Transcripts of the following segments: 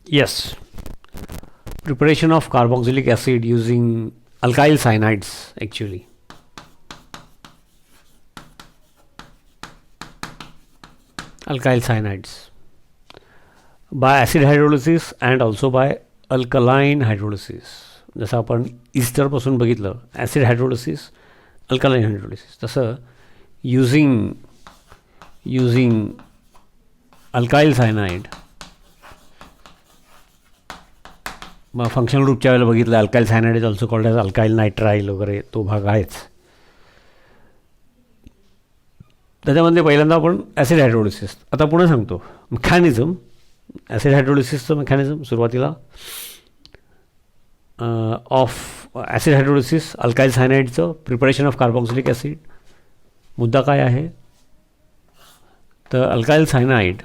Yes, preparation of carboxylic acid using alkyl cyanides actually. Alkyl cyanides by acid hydrolysis and also by alkaline hydrolysis. जसं आपण इस्टरपासून बघितलं acid hydrolysis alkaline hydrolysis, तसं using alkyl cyanide मग functional ग्रुपच्या वेळेला बघितलं alkyl cyanide is also called as alkyl nitrile वगैरे तो भाग आहेच. त्याच्यामध्ये पहिल्यांदा आपण ॲसिड हायड्रोलिसिस, आता पुढे सांगतो मेकॅनिझम. ॲसिड हायड्रोलिसिसचं मेकॅनिझम सुरुवातीला ऑफ ॲसिड हायड्रोलिसिस अल्काइल सायनाइडचं प्रिपरेशन ऑफ कार्बॉक्सिलिक ॲसिड. मुद्दा काय आहे तर alkyl cyanide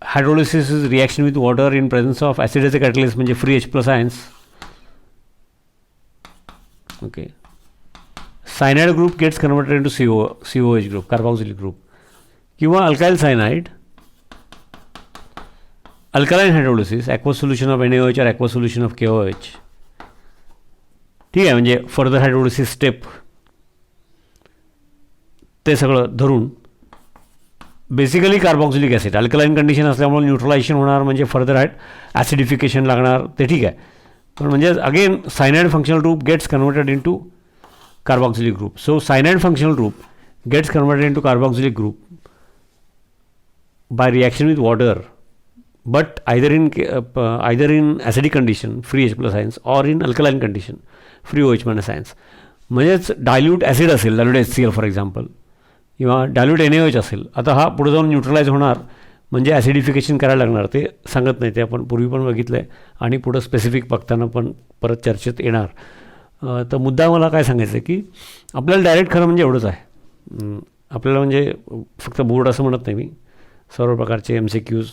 hydrolysis is reaction with water in presence of acid as a catalyst म्हणजे free H+ ions. Okay, cyanide group gets converted into COH group carboxylic group. किंवा alkyl cyanide alkaline hydrolysis aqueous solution of NaOH or ॲक्वस solution of KOH. ठीक आहे, म्हणजे further hydrolysis step ते सगळं धरून basically carboxylic acid alkaline condition असल्यामुळे neutralisation होणार म्हणजे फर्दर ॲसिडिफिकेशन लागणार ते ठीक आहे. पण म्हणजे again cyanide functional group gets converted into carboxylic group. So cyanide functional group gets converted into carboxylic group by reaction with water, but either in acidic condition free H+ ions or in alkaline condition free OH- ions. म्हणजेच dilute acid असेल, dilute HCl for example, किंवा dilute NaOH असेल. आता हा पुढे जाऊन neutralise होणार म्हणजे ॲसिडिफिकेशन करायला लागणार, ते सांगत नाही, ते आपण पूर्वी पण बघितलं आहे आणि पुढं स्पेसिफिक बघताना पण परत चर्चेत येणार. तर मुद्दा मला काय सांगायचं आहे की आपल्याला डायरेक्ट खरं म्हणजे एवढंच आहे, आपल्याला म्हणजे फक्त बोर्ड असं म्हणत नाही मी, सर्व प्रकारचे MCQs.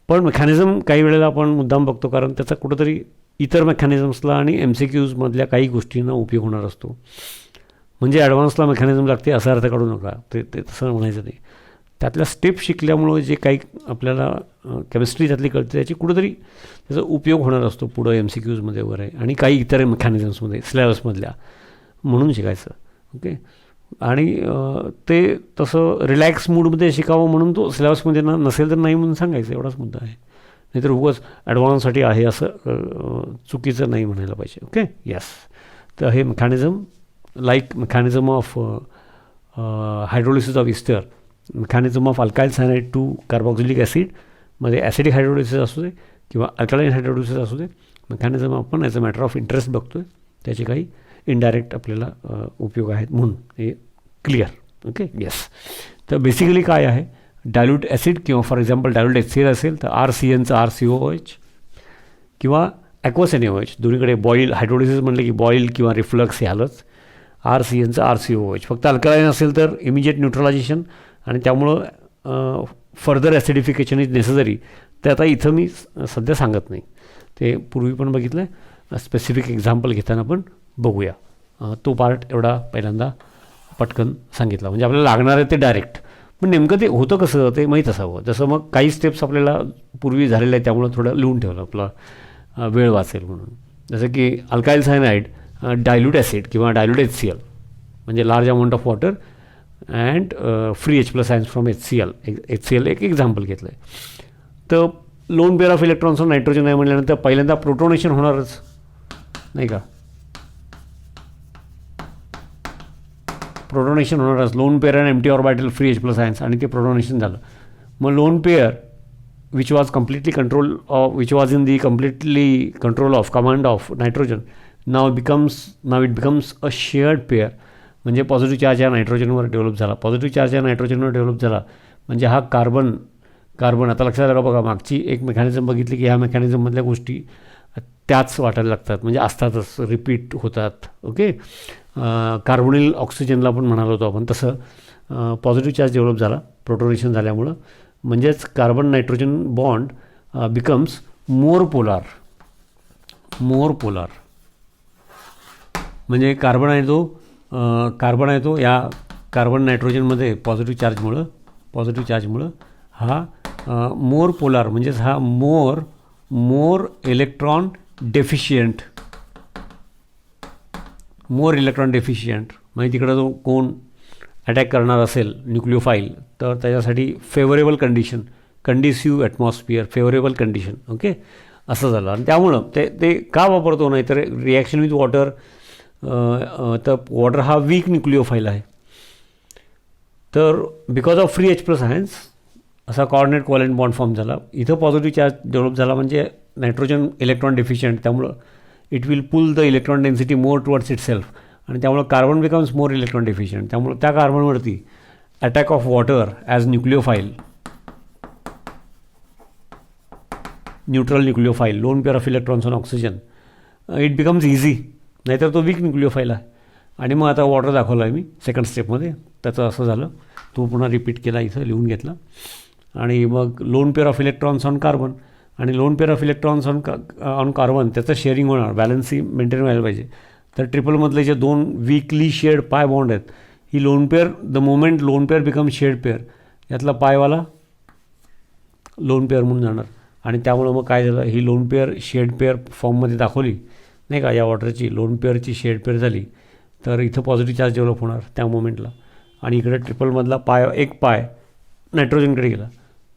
पण मेकॅनिझम काही वेळेला आपण मुद्दाम बघतो कारण त्याचा कुठंतरी इतर मेकॅनिझम्सला आणि MCQजमधल्या काही गोष्टींना उपयोग होणार असतो. म्हणजे ॲडव्हान्सला मेकॅनिझम लागते असा अर्थ काढू नका, ते तसं म्हणायचं नाही. त्यातल्या स्टेप शिकल्यामुळं जे काही आपल्याला केमिस्ट्री त्यातली कळते त्याची कुठंतरी त्याचा उपयोग होणार असतो पुढं MCQजमध्ये वगैरे आणि काही इतर मेकॅनिझम्समध्ये सिलेबसमधल्या, म्हणून शिकायचं. ओके, आणि ते तसं रिलॅक्स मूडमध्ये शिकावं म्हणून तो सिलेबसमध्ये नसेल तर नाही म्हणून सांगायचं, एवढाच मुद्दा आहे. नाहीतर उगाच ॲडव्हान्ससाठी आहे असं चुकीचं नाही म्हणायला पाहिजे. Okay, yes. तर हे mechanism like mechanism of hydrolysis of ester, mechanism of alkyl cyanide to carboxylic ॲसिडमध्ये ॲसिडिक हायड्रोलिसिस असू दे किंवा अल्कलाइन हायड्रोलिसिस असू दे, मेकॅनिझम आपण as a matter of interest बघतो आहे, त्याचे काही इनडायरेक्ट आपल्याला उपयोग आहेत म्हणून हे क्लिअर. Okay, yes. तर बेसिकली काय आहे, डायल्यूट ॲसिड किंवा फॉर एक्झाम्पल डायल्यूट HCl असेल तर RCNचं RCOH किंवा ॲक्वस NaOH, दोन्हीकडे बॉईल हायड्रोलिसिस म्हणलं की बॉईल किंवा रिफ्लक्स हे आलंच. RCNचं RCOH. फक्त अल्कलाइन असेल तर इमिजिएट न्यूट्रलायझेशन आणि त्यामुळं फर्दर ॲसिडिफिकेशन इज नेसेसरी. ते आता इथं मी सध्या सांगत नाही, ते पूर्वी पण बघितलं आहे, स्पेसिफिक एक्झाम्पल घेताना पण बघूया. तो पार्ट एवढा पहिल्यांदा पटकन सांगितला म्हणजे आपल्याला लागणार आहे ते डायरेक्ट. पण नेमकं ते होतं कसं ते माहीत असावं. जसं मग काही स्टेप्स आपल्याला पूर्वी झालेल्या आहेत त्यामुळं थोडं लिहून ठेवलं, आपला वेळ वाचेल म्हणून. जसं की अल्काइल सायनाइड डायल्यूट ॲसिड किंवा डायल्यूट HCl म्हणजे large amount of water and free H+ ions from HCl एक एक्झाम्पल घेतलं आहे. तर lone pair of electrons of nitrogen आहे म्हटल्यानंतर पहिल्यांदा प्रोटोनेशन होणारच नाही का, प्रोटोनेशन होणारच. Lone pair and empty orbital free H+ ions आणि ते प्रोटोनेशन झालं. मग lone pair which was completely control of which was in the completely control of command of nitrogen now it becomes a shared pair. म्हणजे positive charge या नायट्रोजनवर develop झाला, positive charge या नायट्रोजनवर develop झाला म्हणजे हा कार्बन आता लक्षात आलं बघा. मागची एक मेकॅनिझम बघितली की ह्या मेकॅनिझममधल्या गोष्टी त्याच वाटायला लागतात म्हणजे असतातच, रिपीट होतात. ओके, कार्बोनिल ऑक्सिजनला पण म्हणालो होतो आपण, तसं पॉझिटिव्ह चार्ज डेव्हलप झाला प्रोटोनेशन झाल्यामुळं. म्हणजेच carbon nitrogen bond becomes more polar म्हणजे कार्बन आहे तो या कार्बन नायट्रोजनमध्ये पॉझिटिव्ह चार्जमुळं पॉझिटिव्ह चार्जमुळं हा मोर पोलार म्हणजेच हा मोर इलेक्ट्रॉन डेफिशियंट म्हणजे तिकडं जो कोण अटॅक करणार असेल न्यूक्लिओफाईल तर त्याच्यासाठी favourable conducive atmosphere favourable condition okay असं झालं. आणि त्यामुळं ते का वापरतो नाही तर रिॲक्शन विथ वॉटर तर वॉटर हा वीक न्यूक्लिओफाईल आहे. तर बिकॉज ऑफ फ्री H+आयन्स असा कॉर्डिनेट कोव्हॅलेंट बॉन्ड फॉर्म झाला. इथं पॉझिटिव्ह चार्ज डेव्हलप झाला म्हणजे नायट्रोजन इलेक्ट्रॉन डेफिशियंट त्यामुळं it will pull the electron density more towards itself आणि त्यामुळं carbon becomes more electron deficient. त्यामुळं त्या कार्बनवरती attack of water as nucleophile neutral nucleophile lone pair of electrons on oxygen it becomes easy. नाहीतर तो weak nucleophile आहे. आणि मग आता वॉटर दाखवला आहे मी सेकंड स्टेपमध्ये त्याचं असं झालं तो पुन्हा रिपीट केला इथं लिहून घेतला. आणि मग lone pair of electrons on carbon आणि lone pair of electrons on carbon त्याचं शेअरिंग होणार बॅलन्सी मेंटेन व्हायला पाहिजे. तर ट्रिपलमधले जे दोन वीकली शेअर्ड पाय बॉन्ड आहेत ही lone pair the moment lone pair become shared pair यातला पायवाला लोन पेअर म्हणून जाणार. आणि त्यामुळं मग काय झालं ही लोन पेअर शेड पेअर फॉर्ममध्ये दाखवली नाही का या वॉटरची लोन पेअरची शेड पेअर झाली तर इथं पॉझिटिव्ह चार्ज डेव्हलप होणार त्या मोमेंटला. आणि इकडे ट्रिपलमधला एक पाय नायट्रोजनकडे गेला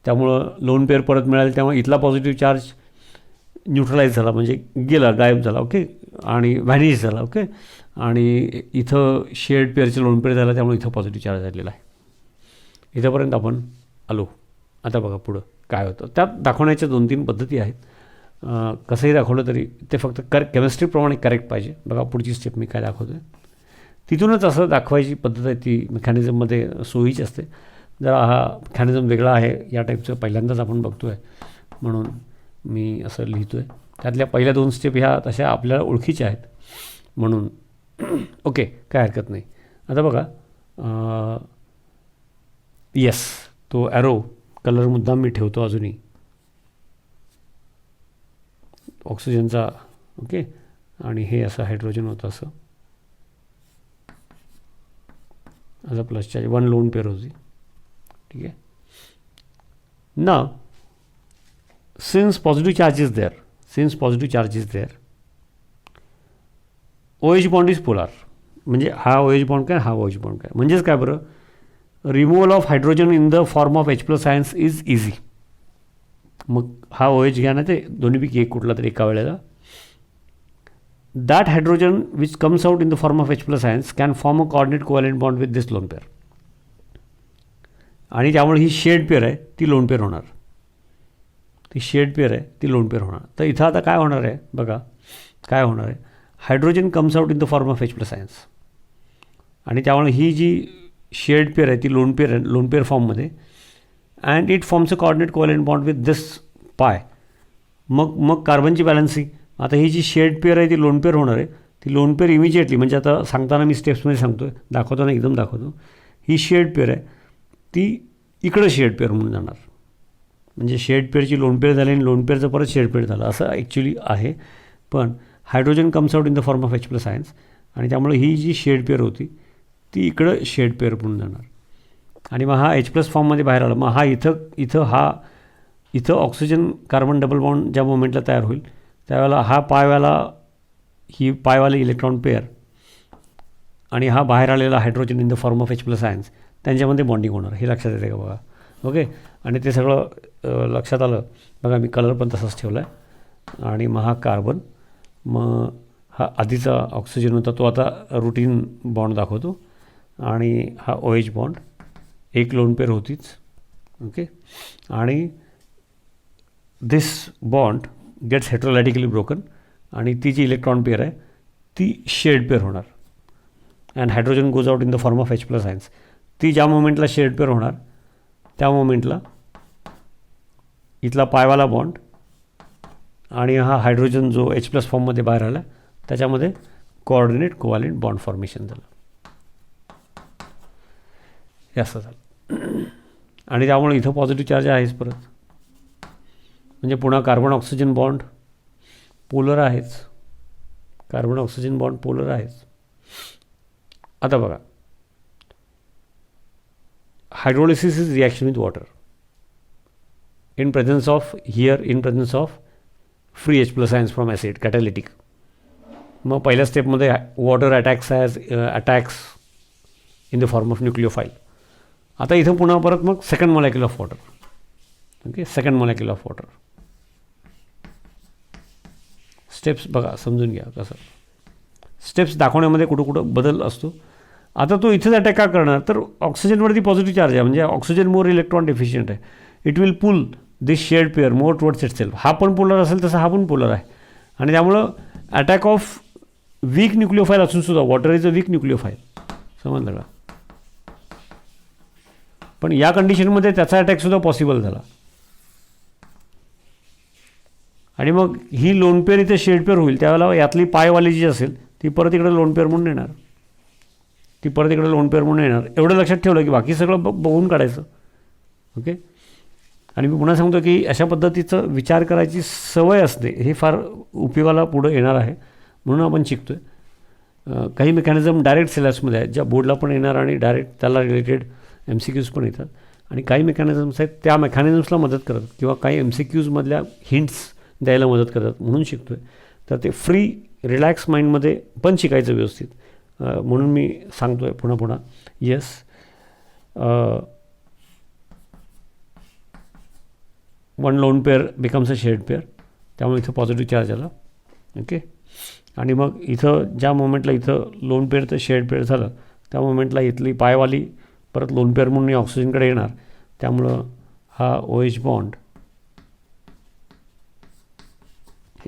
त्यामुळं लोन पेअर परत मिळाले त्यामुळे इथला पॉझिटिव्ह चार्ज न्यूट्रलाइज झाला म्हणजे गेला गायब झाला ओके आणि व्हॅनिश झाला ओके. आणि इथं शेड पेअरचे लोन पेअर झाला त्यामुळे इथं पॉझिटिव्ह चार्ज झालेला आहे. इथंपर्यंत आपण आलो. आता बघा पुढं काय होतं त्यात दाखवण्याच्या 2-3 पद्धती आहेत. कसंही दाखवलं तरी ते फक्त केमिस्ट्रीप्रमाणे करेक्ट पाहिजे. बघा पुढची स्टेप मी काय दाखवतो आहे तिथूनच असं दाखवायची पद्धत आहे ती मेकॅनिझममध्ये सोयीची असते. जरा हा मेकॅनिझम वेगळा आहे या टाईपचं पहिल्यांदाच आपण बघतो आहे म्हणून मी असं लिहितो आहे. त्यातल्या पहिल्या 2 स्टेप ह्या तशा आपल्याला ओळखीच्या आहेत म्हणून ओके काय हरकत नाही. आता बघा येस तो ॲरो कलर मुद्दाम मी ठेवतो अजूनही ऑक्सिजनचा ओके. आणि हे असं हायड्रोजन होतं असं प्लस चार्ज 1 लोन पेअर होती ठीक आहे. ना since positive charge is there OH bond is polar म्हणजे हा OH बॉन्ड काय हा OH बॉन्ड काय म्हणजेच काय बरं removal of hydrogen in the form of H+आयन्स इज इझी. मग हा OH घ्या ना ते दोन्हीपैकी एक कुठला तरी एका वेळेला that hydrogen which comes out in the form of H+आयन्स can form a coordinate covalent bond with this lone pair. आणि त्यामुळे ही शेड पेअर आहे ती लोन पेअर होणार तर इथं आता काय होणार आहे बघा काय होणार आहे hydrogen comes out in the form of H+आयन्स आणि त्यामुळे ही जी शेड पेअर आहे ती लोन पेअर फॉर्ममध्ये and it forms a coordinate covalent bond with this pi. मग कार्बनची बॅलन्सिंग आता ही जी शेड पेअर आहे ती लोन पेअर होणार आहे. ती लोन पेअर इमिजिएटली म्हणजे आता सांगताना मी स्टेप्समध्ये सांगतो आहे दाखवताना एकदम दाखवतो. ही शेड पेअर आहे ती इकडं शेड पेअर म्हणून जाणार म्हणजे शेड पेअरची लोन पेअर झाली आणि लोन पेअरचं परत शेड पेअर झालं असं ॲक्च्युली आहे. पण hydrogen comes out in the form of H+आयन्स आणि त्यामुळे ही जी शेड पेअर होती ती इकडं शेड पेअर म्हणून जाणार. आणि मग हा H+ फॉर्ममध्ये बाहेर आला मग हा इथं ऑक्सिजन कार्बन डबल बॉन्ड ज्या मोमेंटला तयार होईल त्यावेळेला हा पायवाले इलेक्ट्रॉन पेअर आणि हा बाहेर आलेला hydrogen in the form of H+आयन्स त्यांच्यामध्ये बॉन्डिंग होणार हे लक्षात येते का बघा ओके. आणि ते सगळं लक्षात आलं बघा मी कलर पण तसाच ठेवला आहे. आणि मग हा कार्बन मग हा आधीचा ऑक्सिजन होता तो आता रुटीन बॉन्ड दाखवतो आणि हा OH बॉन्ड एक लोन पेअर होतीच ओके. आणि this bond gets heterolytically broken आणि ती जी इलेक्ट्रॉन पेअर आहे ती शेड पेअर होणार and hydrogen goes out in the form of H+आयन्स. ती ज्या मोमेंटला शेड पेअर होणार त्या मोमेंटला इथला पायवाला बॉन्ड आणि हा हायड्रोजन जो H+ फॉर्ममध्ये बाहेर आला त्याच्यामध्ये कोऑर्डिनेट कोव्हॅलेंट बॉन्ड फॉर्मेशन झालं हे असं झालं. आणि त्यामुळे इथं पॉझिटिव्ह चार्ज आहेच परत म्हणजे पुन्हा कार्बन ऑक्सिजन बॉन्ड पोलर आहेच आता बघा hydrolysis is reaction with water in presence of free H plus ions from acid, catalytic. मग पहिल्या स्टेपमध्ये water attacks in the form of nucleophile. आता इथं पुन्हा परत मग second molecule of water. Okay, second molecule of water. Steps बघा, समजून घ्या कसं स्टेप्स दाखवण्यामध्ये कुठं कुठं बदल असतो. आता तो इथेच अटॅक का करणार, तर ऑक्सिजनवरती पॉझिटिव्ह चार्ज आहे, म्हणजे ऑक्सिजन मोर इलेक्ट्रॉन डेफिशियंट आहे. It will pull this shared pair more towards itself. हा पण पोलर असेल तसा हा पण पोलर आहे, आणि त्यामुळं अटॅक ऑफ वीक न्यूक्लियोफाईल असून सुद्धा वॉटर इज अ वीक न्यूक्लियोफाईल. समजलं का? पण या कंडिशनमध्ये त्याचा अटॅकसुद्धा पॉसिबल झाला, आणि मग ही लोन पेअर इथे शेड पेअर होईल. त्यावेळेला यातली पायवाली जी असेल ती परत इकडे लोन पेअर म्हणून येणार, एवढं लक्षात ठेवलं की बाकी सगळं बघून काढायचं. ओके, आणि मी पुन्हा सांगतो की अशा पद्धतीचं विचार करायची सवय असते, हे फार उपयोगाला पुढं येणार आहे, म्हणून आपण शिकतो आहे. काही मेकॅनिझम डायरेक्ट सिलेबसमध्ये आहेत, ज्या बोर्डला पण येणार आणि डायरेक्ट त्याला रिलेटेड MCQs पण येतात, आणि काही मेकॅनिझम्स आहेत त्या मेकॅनिझम्सला मदत करतात किंवा काही MCQsमधल्या हिंट्स द्यायला मदत करतात, म्हणून शिकतो आहे. तर ते फ्री रिलॅक्स माइंडमध्ये पण शिकायचं व्यवस्थित, म्हणून मी सांगतो आहे पुन्हा. Yes, one lone pair becomes a shared pair, त्यामुळे इथं पॉझिटिव्ह चार्ज आला. ओके, आणि मग इथं ज्या मोमेंटला इथं लोन पेअरचं शेड पेअर झालं, त्या मोमेंटला इथली पायवाली परत लोन पेअर म्हणून ऑक्सिजनकडे येणार, त्यामुळं हा OH बॉन्ड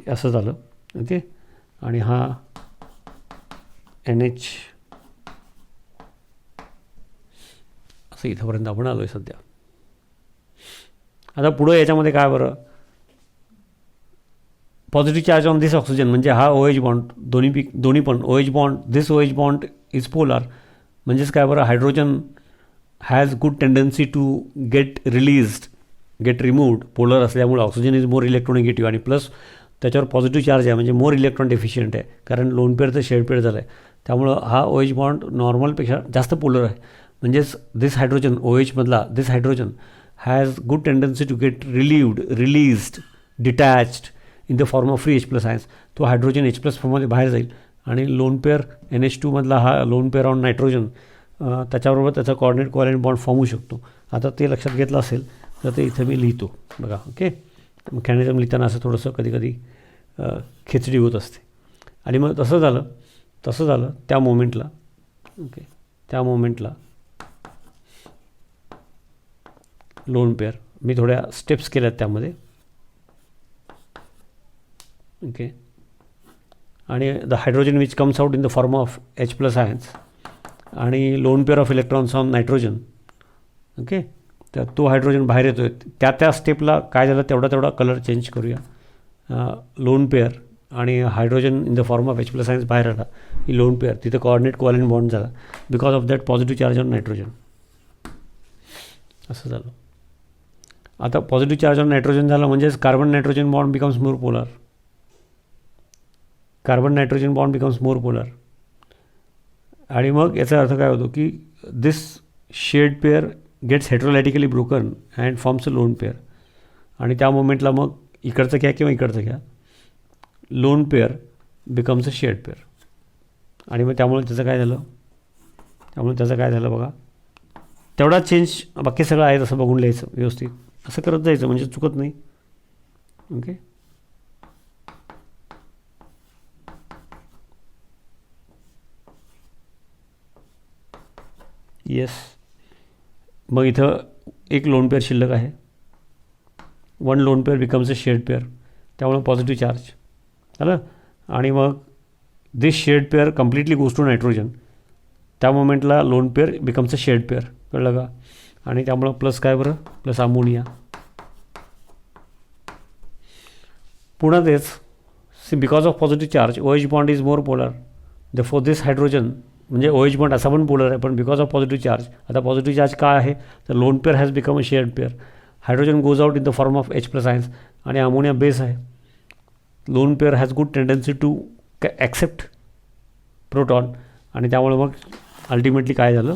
असं झालं. ओके, आणि हा NH असं इथंपर्यंत आपण आलो आहे सध्या. आता पुढं याच्यामध्ये काय बरं, positive charge on this oxygen, म्हणजे हा OH बॉन्ड, दोन्ही पण OH bond, this OH bond is polar. म्हणजेच काय बरं, hydrogen has good tendency to get removed. Polar असल्यामुळे ऑक्सिजन इज मोर इलेक्ट्रोनिगेटिव्ह, आणि प्लस त्याच्यावर पॉझिटिव्ह चार्ज आहे, म्हणजे मोर इलेक्ट्रॉन डेफिशियंट आहे, कारण लोन पेअरचं शेड पेअर झालं आहे. त्यामुळं हा OH बॉन्ड नॉर्मलपेक्षा जास्त पोलर आहे. म्हणजेच दिस हायड्रोजन, OH मधला this hydrogen has good tendency to get released, detached in the form of free H plus ions. तो हायड्रोजन H प्लस फॉर्ममध्ये बाहेर जाईल, आणि लोन पेअर NH2 मधला हा लोन पेअर ऑन नायट्रोजन, त्याच्याबरोबर त्याचा कोऑर्डिनेट कोव्हॅलेंट बॉन्ड फॉर्म होऊ शकतो. आता ते लक्षात घेतलं असेल तर ते इथं मी लिहितो बघा. ओके, मेकॅनिझम लिहिताना असं थोडंसं कधी खिचडी होत असते, आणि मग तसं झालं त्या मोमेंटला. ओके, त्या मोमेंटला लोन पेअर, मी थोड्या स्टेप्स केल्यात त्यामध्ये. ओके, आणि the hydrogen which comes out in the form of H plus ions, आणि lone pair of electrons on nitrogen. Okay, तर तो हायड्रोजन बाहेर येतो आहे, त्या स्टेपला काय झालं तेवढा कलर चेंज करूया. लोन पेअर आणि hydrogen in the form of H plus ions बाहेर आला, ही लोन पेअर, तिथं कोऑर्डिनेट कोव्हॅलेंट बॉन्ड झाला because of that positive charge on nitrogen. असं झालं. आता पॉझिटिव्ह चार्ज ऑन नायट्रोजन झालं म्हणजेच carbon nitrogen bond becomes more polar. आणि मग याचा अर्थ काय होतो की this shared pair gets heterolytically broken and forms a lone pair. आणि त्या मोमेंटला मग इकडचं घ्या किंवा इकडचं घ्या, lone pair becomes a shared pair. आणि मग त्यामुळे त्याचं काय झालं बघा, तेवढा चेंज बाकी सगळं आहे तसं बघून लिहायचं व्यवस्थित, असं करत जायचं म्हणजे चुकत नाही. Okay, yes. मग इथं एक लोन पेअर शिल्लक आहे, one lone pair becomes a shared pair, त्यामुळे पॉझिटिव्ह चार्ज झालं. आणि मग this shared pair completely goes to nitrogen, त्या मोमेंटला lone pair becomes a shared pair, कळलं का? आणि त्यामुळं प्लस काय बरं, प्लस अमोनिया. पुन्हा तेच, see because of positive charge OH bond is more polar, for this hydrogen, म्हणजे OH बॉन्ड असा पण पोलर आहे, पण बिकॉज ऑफ पॉझिटिव्ह चार्ज. आता पॉझिटिव्ह चार्ज काय आहे तर lone pair has become a shared pair, hydrogen goes out in the form of H plus ions, आणि अमोनिया बेस आहे. Lone pair has good tendency to accept proton, आणि त्यामुळे मग ultimately काय झालं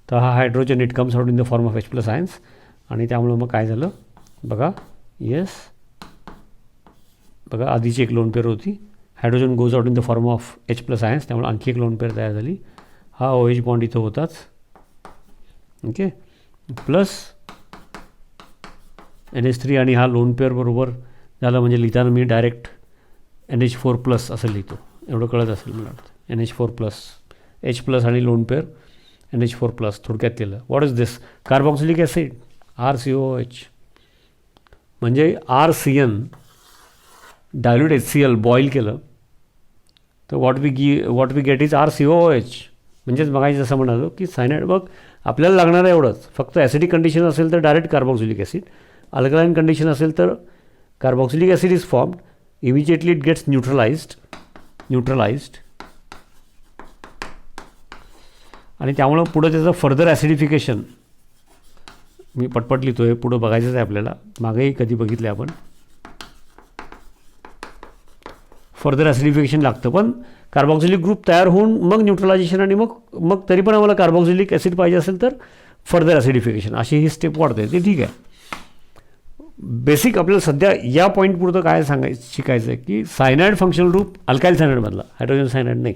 तर हा hydrogen it comes out in the form of H plus ions, आणि त्यामुळं मग काय झालं बघा, येस बघा, आधीची एक लोन पेअर होती, hydrogen goes out in the form of H plus ions, त्यामुळे आणखी एक लोन पेअर तयार झाली. हा OH बॉन्ड इथं होताच, ओके, प्लस NH3, आणि हा लोन पेअर बरोबर झालं, म्हणजे लिहिताना मी डायरेक्ट NH4 प्लस असं लिहितो, एवढं कळत असेल मला वाटतं. NH4 प्लस, H प्लस आणि लोन पेअर NH4 प्लस, थोडक्यात केलं. What is this? Carboxylic acid, RCOOH, म्हणजे RCN डायल्यूट HCl बॉईल केलं तर what we get is RCOOH. म्हणजेच बघायचं जसं म्हणालो की सायनाइड बघ आपल्याला लागणार आहे एवढंच, फक्त ॲसिडिक कंडिशन असेल तर direct carboxylic acid, alkaline condition असेल तर carboxylic acid is formed, immediately it gets neutralised, आणि त्यामुळं पुढं त्याचं फर्दर ॲसिडिफिकेशन, मी पटपट लिहितो आहे, पुढं बघायचंच आहे आपल्याला, मागेही कधी बघितलं आपण, फर्दर ॲसिडिफिकेशन लागतं. पण कार्बॉक्सिलिक ग्रुप तयार होऊन मग न्यूट्रलायझेशन, आणि मग तरी पण आम्हाला कार्बॉक्सिलिक ॲसिड पाहिजे असेल तर फर्दर ॲसिडिफिकेशन, अशी ही स्टेप वाढते. ते ठीक आहे. बेसिक आपल्याला सध्या या पॉईंटपुरतं काय शिकायचं आहे की सायनाइड फंक्शनल ग्रुप अल्काइल सायनाइडमधला, हायड्रोजन सायनाइड नाही,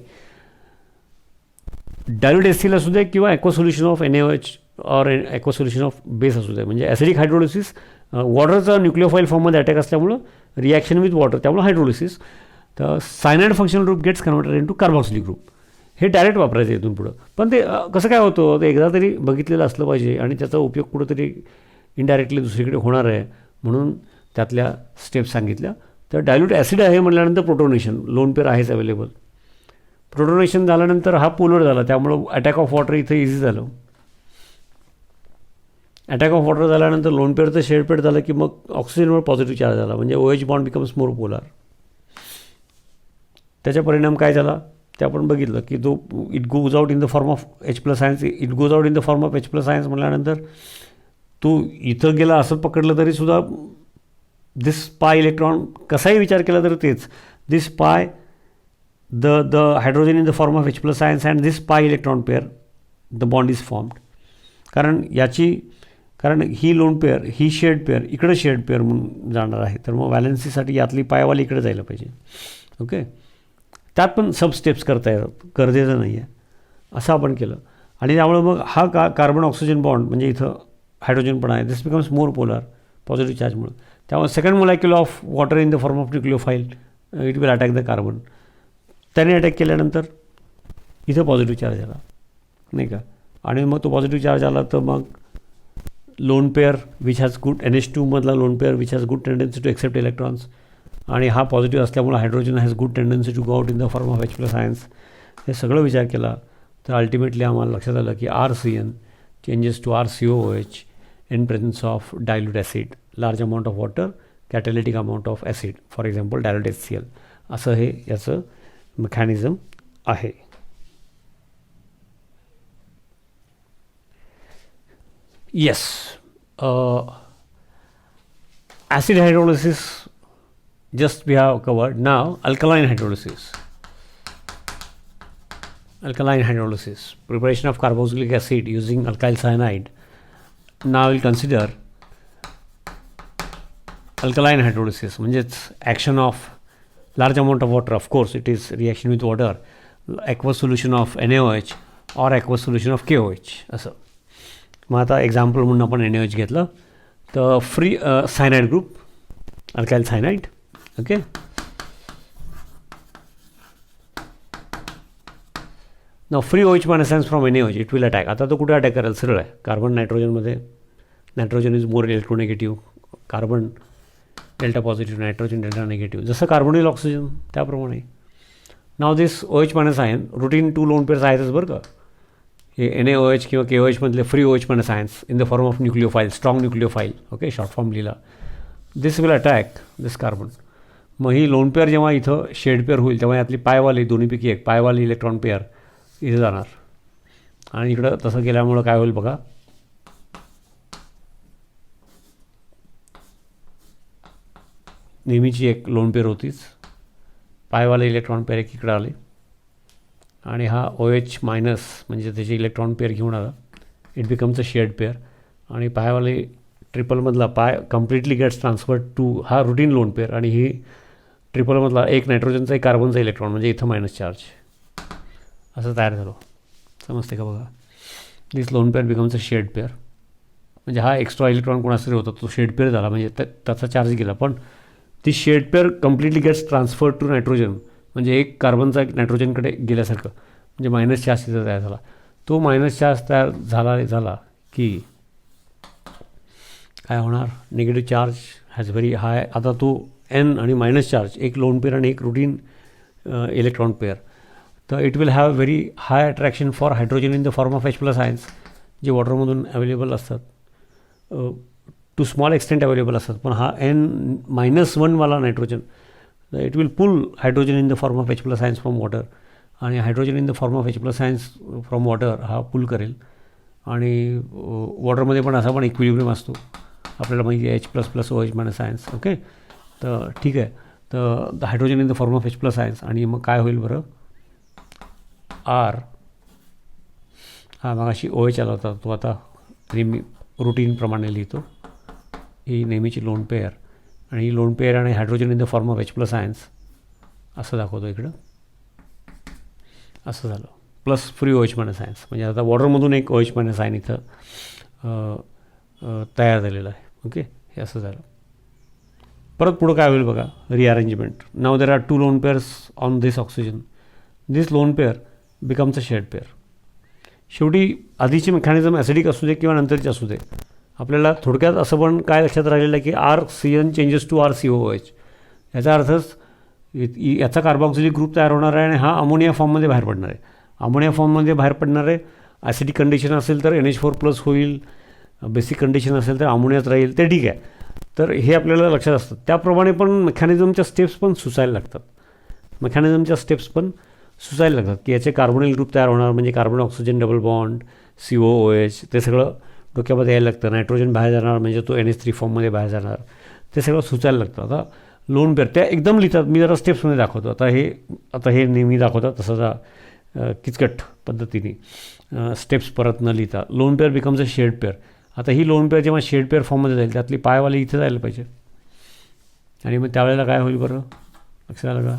डायल्यूट HCl असू दे किंवा aqua solution of NaOH or aqua solution of base असू दे, म्हणजे ॲसिडिक हायड्रोलिसिस, वॉटरचा न्यूक्लिओफाईल फॉर्ममध्ये अटॅक असल्यामुळं रिॲक्शन विथ वॉटर, त्यामुळे हायड्रोलिसिस, तर cyanide functional group gets converted into carboxylic group. हे डायरेक्ट वापरायचं इथून पुढं. पण ते कसं काय होतं ते एकदा तरी बघितलेलं असलं पाहिजे, आणि त्याचा उपयोग कुठंतरी इनडायरेक्टली दुसरीकडे होणार आहे, म्हणून त्यातल्या स्टेप्स सांगितल्या. तर डायल्यूट ॲसिड आहे म्हटल्यानंतर प्रोटोनेशन, लोन पेअर आहेच अवेलेबल. प्रोटोनेशन झाल्यानंतर हा पोलर झाला, त्यामुळं अटॅक ऑफ वॉटर इथं इझी झालं. अटॅक ऑफ वॉटर झाल्यानंतर लोन पेअरचं शेड पेड झालं की मग ऑक्सिजनवर पॉझिटिव्ह चार्ज झाला, म्हणजे OH bond becomes more polar. त्याचा परिणाम काय झाला ते आपण बघितलं की जो it goes out in the form of H plus ions, it goes out in the form of H plus ions म्हटल्यानंतर तो इथं गेला असं पकडलं तरीसुद्धा दिस पाय इलेक्ट्रॉन, कसाही विचार केला तर तेच, this pi the hydrogen in the form of H plus ions and this pi electron pair, the bond is formed. कारण ही लोन पेअर, ही शेड पेअर, इकडं शेड पेअर म्हणून जाणार आहे, तर मग व्हॅलेन्सीसाठी यातली पायवाली इकडे जायला पाहिजे. ओके, त्यात पण सब स्टेप्स करता येतात, गरजेचं नाही आहे, असं आपण केलं. आणि त्यामुळं मग हा कार्बन ऑक्सिजन बॉन्ड, म्हणजे इथं हायड्रोजन पण आहे, this becomes more polar positive चार्जमुळे. त्यामुळे second molecule of water in the form of nucleophile it will attack the carbon. त्याने अटॅक केल्यानंतर इथं पॉझिटिव्ह चार्ज आला, नाही का, आणि मग तो पॉझिटिव्ह चार्ज आला तर मग lone pair which has good, NH2 मधला lone pair which has good tendency to accept electrons, आणि हा पॉझिटिव्ह असल्यामुळे hydrogen has good tendency to go out in the form of H plus ions. हे सगळं विचार केला तर अल्टिमेटली आम्हाला लक्षात आलं की RCN changes to RCOOH in presence of dilute acid, large amount of water, catalytic amount of acid, for example dilute HCl. असं हे याचं मेकॅनिझम आहे. Yes, acid hydrolysis just we have covered. Now alkaline hydrolysis. Alkaline hydrolysis, preparation of carboxylic acid using alkyl cyanide. Now we'll consider alkaline hydrolysis, म्हणजेच action of large amount of water. Of course it is reaction with water, aqueous solution of NaOH or ॲक्वस solution of KOH असं. मग आता example म्हणून आपण NaOH घेतलं तर free cyanide group, alkyl cyanide. Okay, ना free OH minus ions from NaOH it will attack. आता तो कुठे अटॅक करायला सरळ आहे, कार्बन नायट्रोजनमध्ये. Nitrogen is more electronegative, carbon delta positive, nitrogen delta negative, जसं कार्बोनिल ऑक्सिजन त्याप्रमाणे. Now this OH minus ion routine 2 lone pairs आहेतच बरं का. हे NaOH किंवा KOH मधले free OH minus ions in the form of nucleophile, strong nucleophile. Okay, short form लिहिला. दिस will attack this carbon. मग ही लोन पेअर जेव्हा इथं शेड पेअर होईल तेव्हा यातली पायवाली, दोन्हीपैकी एक पायवाली इलेक्ट्रॉन पेअर इथे जाणार, आणि इकडं तसं केल्यामुळं काय होईल बघा, नेहमीची एक लोन पेअर होतीच, पायवाले इलेक्ट्रॉन पेअर एक इकडं आले, आणि हा OH मायनस म्हणजे त्याची इलेक्ट्रॉन पेअर घेऊन आला, it becomes a shared pair. आणि पायवाले ट्रिपलमधला पाय कम्प्लिटली गेट्स ट्रान्सफर्ड टू हा रुटीन लोन पेअर, आणि ही ट्रिपलमधला एक नायट्रोजनचा एक कार्बनचा इलेक्ट्रॉन म्हणजे इथं मायनस चार्ज असं तयार झालं. समजते का बघा. This lone pair becomes a shared pair. म्हणजे हा एक्स्ट्रा इलेक्ट्रॉन कोणाचा तरी होता तो शेड पेअर झाला, म्हणजे त्याचा चार्ज गेला. पण ती shared pair completely gets transferred to nitrogen, म्हणजे एक कार्बनचा एक नायट्रोजनकडे गेल्यासारखं, म्हणजे मायनस चार्ज तिथं तयार झाला. तो मायनस चार्ज तयार झाला की काय होणार, negative charge has very high. आता तो एन आणि मायनस चार्ज, एक लोन पेअर आणि एक रुटीन इलेक्ट्रॉन पेअर, तर it will have very high attraction for hydrogen in the form of H+ ions, जे वॉटरमधून अवेलेबल असतात, टू स्मॉल एक्सटेंट अवेलेबल असतात. पण हा N-1 वाला nitrogen, it will pull hydrogen in the form of H+ ions from water, आणि hydrogen in the form of H+ ions from water हा पुल करेल. आणि वॉटरमध्ये पण असा पण इक्विलिब्रियम असतो, आपल्याला माहिती आहे, H++OH- आयन्स. ओके, तर ठीक आहे. तर the hydrogen in the form of H+ ions, आणि मग काय होईल बरं, R हा मग अशी OH आला होता, तो आता नेहमी रुटीनप्रमाणे लिहितो. ही नेहमीची लोन पेअर, आणि ही लोन पेअर आणि hydrogen in the form of H+ ions असं दाखवतो इकडं. असं झालं. प्लस फ्री OH- आयन्स, म्हणजे आता वॉटरमधून एक OH- आयन इथं तयार झालेलं आहे. ओके, हे असं झालं. परत पुढं काय होईल बघा, rearrangement. Now there are 2 lone pairs on this oxygen. This lone pair becomes a shared pair. शेवटी आधीची मेकॅनिझम ॲसिडिक असू दे किंवा नंतरची असू दे, आपल्याला थोडक्यात असं पण काय लक्षात राहिलेलं आहे की RCN चेंजेस टू RCOOH. याचा अर्थच याचा कार्बॉक्सिलिक ग्रुप तयार होणार आहे, आणि हा अमोनिया फॉर्ममध्ये बाहेर पडणार आहे. अमोनिया फॉर्ममध्ये बाहेर पडणार आहे. ॲसिडिक कंडिशन असेल तर NH4+ होईल, बेसिक कंडिशन असेल तर अमोनियाच राहील, ते ठीक आहे. तर हे आपल्याला लक्षात असतं. त्याप्रमाणे पण मेकॅनिझमच्या स्टेप्स पण सुचायला लागतात. सुचायला लागतात की याचे कार्बोनिल ग्रुप तयार होणार, म्हणजे carbon oxygen double bond, COOH, ते सगळं डोक्यामध्ये यायला लागतं. नायट्रोजन बाहेर जाणार म्हणजे तो NH3 फॉर्ममध्ये बाहेर जाणार, ते सगळं सुचायला लागतं. आता लोन पेअर त्या एकदम लिहितात, मी जरा स्टेप्समध्ये दाखवतो. आता हे नेहमी दाखवतात तसं किचकट पद्धतीने स्टेप्स परत न लिहिता. Lone pair becomes a shared pair. आता ही लोन पेअर जेव्हा शेड पेअर फॉर्ममध्ये जाईल, त्यातली पायवाली इथे जायला पाहिजे, आणि मग त्यावेळेला काय होईल बरं, लक्षात आलं का?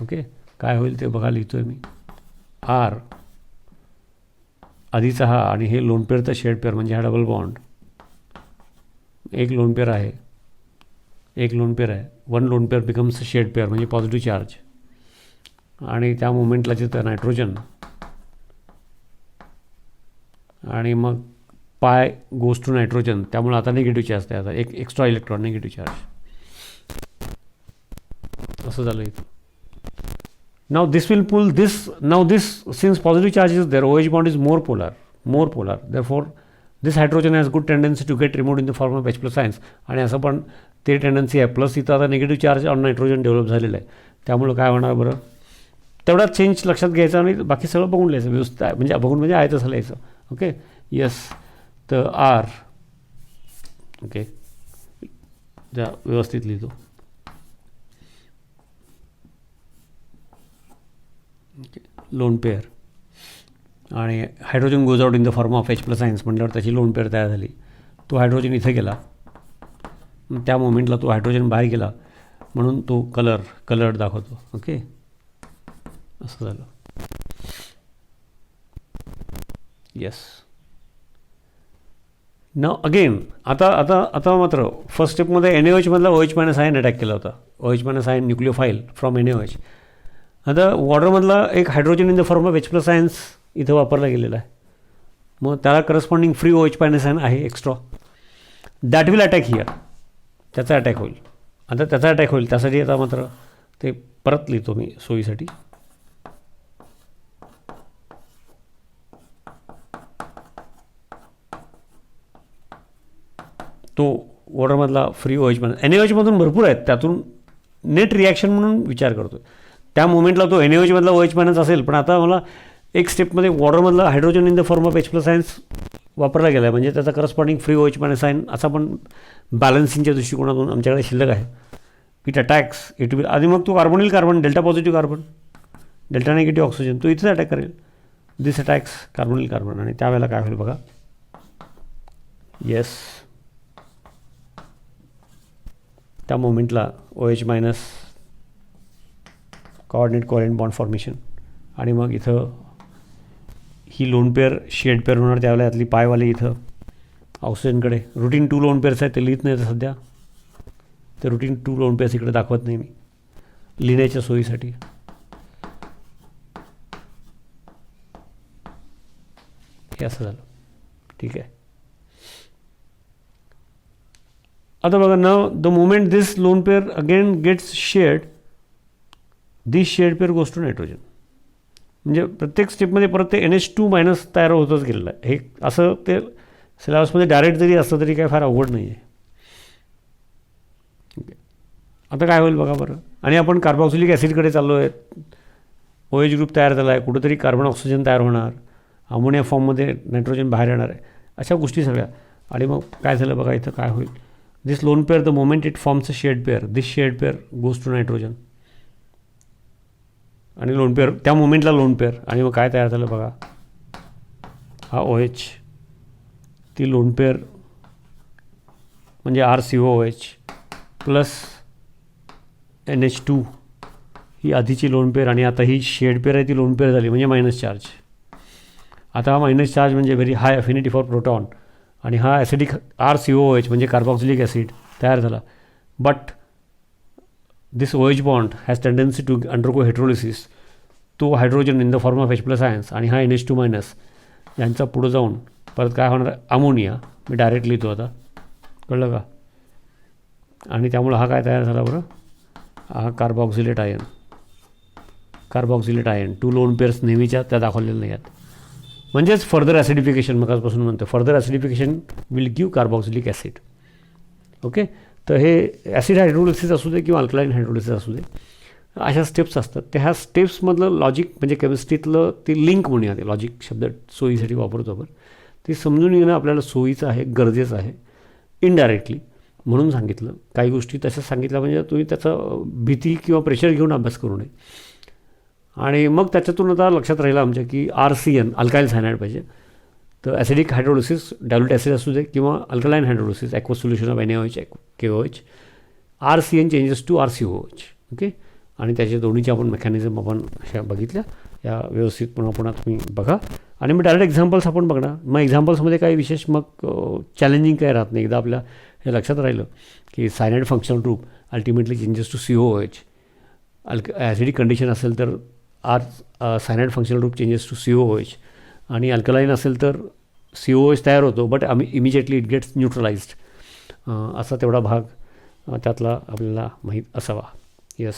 ओके, काय होईल ते बघा, लिहितो आहे मी. R आधीचा हा, आणि हे लोन पेअरचा शेड पेअर म्हणजे हा डबल बॉन्ड. एक लोन पेअर आहे. 1 lone pair becomes shared pair म्हणजे पॉझिटिव्ह चार्ज, आणि त्या मोमेंटला तिथं नायट्रोजन, आणि मग पाय गोज टू नायट्रोजन, त्यामुळे आता निगेटिव्ह चार्ज तयार झाला, एक एक्स्ट्रा इलेक्ट्रॉन निगेटिव्ह चार्ज. असं झालं इथं. Now this will pull this. Now this, since positive charge is there, OH bond is more polar. Therefore, this hydrogen has good tendency to get removed in the form of H+ ions. आणि असं पण ते tendency आहे. Plus इथं आता negative charge on nitrogen develop झालेलं आहे. त्यामुळं काय होणार बरं, तेवढाच चेंज लक्षात घ्यायचा, आणि बाकी सगळं बघून लिहायचं व्यवस्थित आहे, म्हणजे बघून म्हणजे आहे तसं लिहायचं. Okay, yes. तर R, ओके, ज्या व्यवस्थित लिहितो. लोन पेअर, आणि hydrogen goes out in the form of H+ ions म्हटल्यावर त्याची लोन पेअर तयार झाली. तो हायड्रोजन इथे गेला, त्या मोमेंटला तो हायड्रोजन बाहेर गेला, म्हणून तो कलर्ड दाखवतो. ओके, असं झालं. येस. नाव अगेन, आता मात्र फर्स्ट स्टेपमध्ये NaOH मधला OH- आयन अटॅक केला होता. OH- ion nucleophile from NaOH. आता वॉटरमधला एक hydrogen in the form of H+ ions इथं वापरला गेलेला आहे. मग त्याला करस्पॉन्डिंग फ्री OH- आयन आहे extra, that will attack here. त्याचा अटॅक होईल. त्यासाठी आता मात्र ते परत लिहितो मी सोयीसाठी. तो वॉटरमधला फ्री OH- NaOH भरपूर आहेत, त्यातून नेट रिॲक्शन म्हणून विचार करतो. त्या मोमेंटला तो NaOH मधला OH- असेल, पण आता मला एक स्टेपमध्ये वॉटरमधला hydrogen in the form of H+ ions वापरला गेला आहे, म्हणजे त्याचा करस्पॉन्डिंग फ्री OH- आयन असा पण बॅलन्सिंगच्या दृष्टिकोनातून आमच्याकडे शिल्लक आहे. इट अटॅक्स, इट विल, आणि मग तो carbon delta positive carbon, delta negative oxygen, तो इथेच अटॅक करेल. दिस अटॅक्स कार्बोनिल कार्बन, आणि त्यावेळेला काय होईल बघा, येस, त्या मोमेंटला OH minus coordinate covalent bond formation, आणि मग इथं ही लोन पेअर शेड पेअर होणार, त्यावेळेला यातली पायवाली इथं ऑक्सिजनकडे. रुटीन 2 लोन पेअर्स आहेत ते लिहित नाही तर सध्या, ते रुटीन 2 लोन पेअर्स इकडे दाखवत नाही मी लिहिण्याच्या सोयीसाठी. हे असं झालं, ठीक आहे. आता बघा, now the moment this lone pair again gets shared, this shared pair goes to nitrogen. म्हणजे प्रत्येक स्टेपमध्ये परत ते NH2 मायनस तयार होतच गेलेलं आहे. हे असं ते सिलेबसमध्ये डायरेक्ट जरी असलं तरी काय फार अवघड नाही आहे. आता काय होईल बघा बरं, आणि आपण कार्बॉक्सिलिक ॲसिडकडे चाललो आहे. OH ग्रुप तयार झाला आहे, कुठंतरी कार्बन ऑक्सिजन तयार होणार, अमोनिया फॉर्ममध्ये नायट्रोजन बाहेर येणार आहे, अशा गोष्टी सगळ्या. आणि मग काय झालं बघा, इथं काय होईल, this lone pair the moment it forms a shared pair, this shared pair goes to nitrogen, आणि लोन पेअर त्या मोमेंटला लोन पेअर. आणि मग काय तयार झालं बघा, हा OH, ती लोन पेअर म्हणजे RCOOH प्लस NH2 ही आधीची लोन पेअर, आणि आता ही शेड पेअर आहे ती लोन पेअर झाली, म्हणजे मायनस चार्ज. आता हा मायनस चार्ज म्हणजे very high affinity for proton, आणि हा ॲसिडिक RCOOH म्हणजे कार्बॉक्सिलिक ॲसिड तयार झाला. But this OH bond has tendency to undergo heterolysis, तो hydrogen in the form of H+ ions, आणि हा NH2 मायनस यांचा पुढं जाऊन परत काय होणार, अमोनिया. मी डायरेक्ट लिहितो आता, कळलं का. आणि त्यामुळं हा काय तयार झाला बरं, हा कार्बॉक्सिलेट आयन, कार्बॉक्सिलेट आयन 2 लोन पेअर्स नेहमीच्या त्या दाखवलेल्या नाही आहेत. म्हणजेच फर्दर ॲसिडिफिकेशन, मगापासून म्हणतो further acidification will give carboxylic acid. Okay, तर हे ॲसिड हायड्रोलिसिस असू दे किंवा अल्कलाईन हायड्रोलिसिस असू दे, अशा स्टेप्स असतात. त्या ह्या स्टेप्समधलं लॉजिक म्हणजे केमिस्ट्रीतलं ती लिंक म्हणूया, ते लॉजिक शब्द सोयीसाठी वापरतो आपण, ते समजून घेणं आपल्याला सोयीचं आहे, गरजेचं आहे. इनडायरेक्टली म्हणून सांगितलं, काही गोष्टी तशाच सांगितल्या म्हणजे तुम्ही त्याचा भीती किंवा प्रेशर घेऊन अभ्यास करू नये. आणि मग त्याच्यातून आता लक्षात राहिलं आमच्या की RCN अल्काईल सायनाईड पाहिजे. तर ॲसिडिक हायड्रोलिसिस डायल्यूट ॲसिड असू दे किंवा alkaline hydrolysis aqueous solution of NaOH KOH, RCN changes to RCOH. Okay, आणि त्याचे दोन्हीचे आपण मेकॅनिझम आपण अशा बघितल्या, या व्यवस्थित पुन्हा तुम्ही बघा. आणि मग डायरेक्ट एक्झाम्पल्स आपण बघणार. मग एक्झाम्पल्समध्ये काही विशेष मग चॅलेंजिंग काही राहत नाही. एकदा आपल्या हे लक्षात राहिलं की cyanide functional group ultimately changes to COOH. Acidic condition असेल तर cyanide functional group changes to COOH, आणि अल्कलाईन असेल तर COOH तयार होतो but immediately it gets neutralised. असा तेवढा भाग त्यातला आपल्याला माहीत असावा. येस.